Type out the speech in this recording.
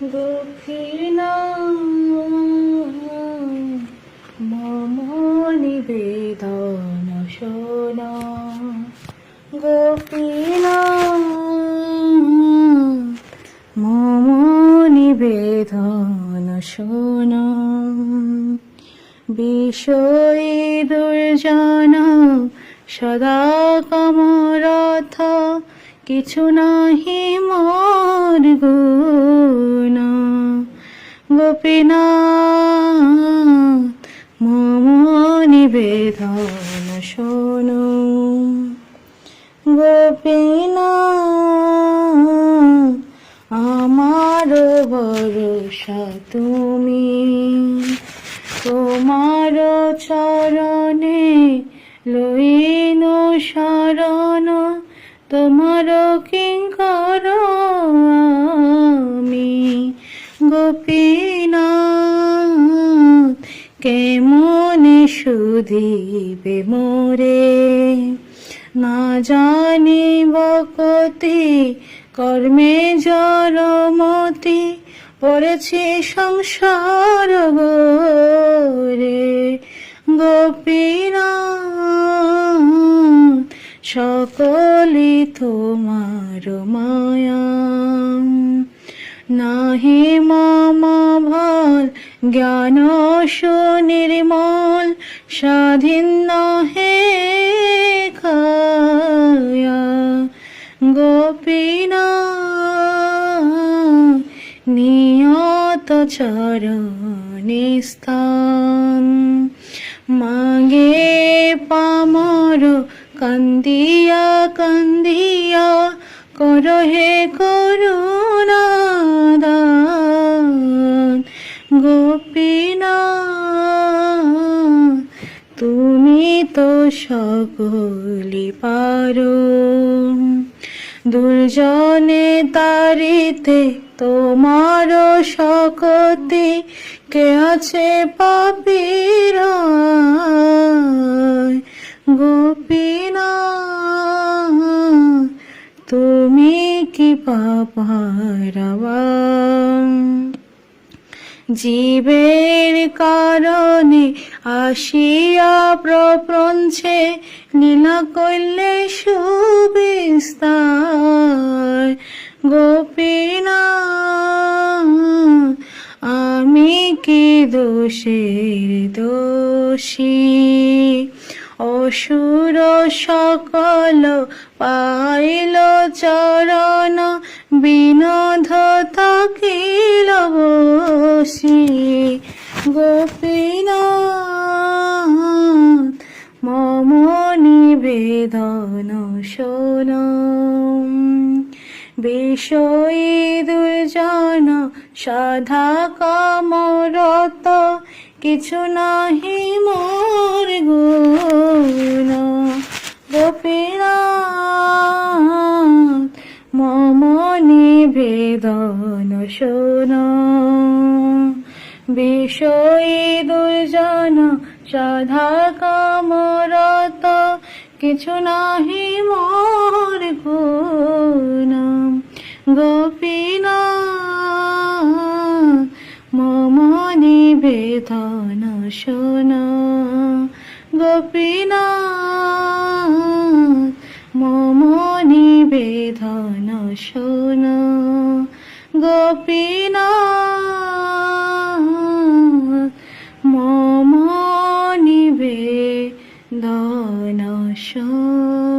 গোপীনা মম নিবেদন শোনা, গোপীনা মম নিবেদন শোনা। বিষয়ী দুর্জন সদা কামরথ, কিছু নাহি মোর গুণ। গোপীনাথ মম নিবেদন শোনো, গোপীনাথ আমার ভরসা তুমি। তোমার চরণে লইন শরণ, তোমার কিঙ্কর আমি। গোপীনাথ কেমনে শুধিবে মোরে, না জানিব কতি কর্মে জড়মতি, পড়েছি সংসার ঘোরে। গোপীনাথ সকলি তোমার মায়া, নাহি মম ভল জ্ঞান সুনির্মল, স্বাধীন নহে কায়া। গোপীনাথ নিয়ত চরণে স্থান, মাগে পামর কান্দিয়া কান্দিয়া, করহে করুণা দান। গোপীনাথ তুমি তো সকলি পারো, দুর্জনে তারিতে তোমার শকতি, কে আছে পাপীর আয়। গোপীনাথ তুমি কি পাপারাবা, জীবের কারণে আসিয়া প্রপঞ্চে, লীলা করলে সুবিস্তার। গোপীনাথ আমি কি দোষের দোষী, অসুর সকল পাইল চরণ, বিনোধ থাকিল বসি। গোপীনাথ মম নিবেদন শোনো, বিষয়ী দুর্জন সাধা কামরত, কিছু নাহি মোর গুণ। গোপীনাথ মম নিবেদন শোনো, বিষয়ী দুর্জন সাধা কামরত, কিছু নাহি মোর গুণ। গোপীনাথ মম নিবেদন শোনো, গোপীনাথ মম নিবেদন শোনো, গোপীনাথ মম নিবেদন শোনো।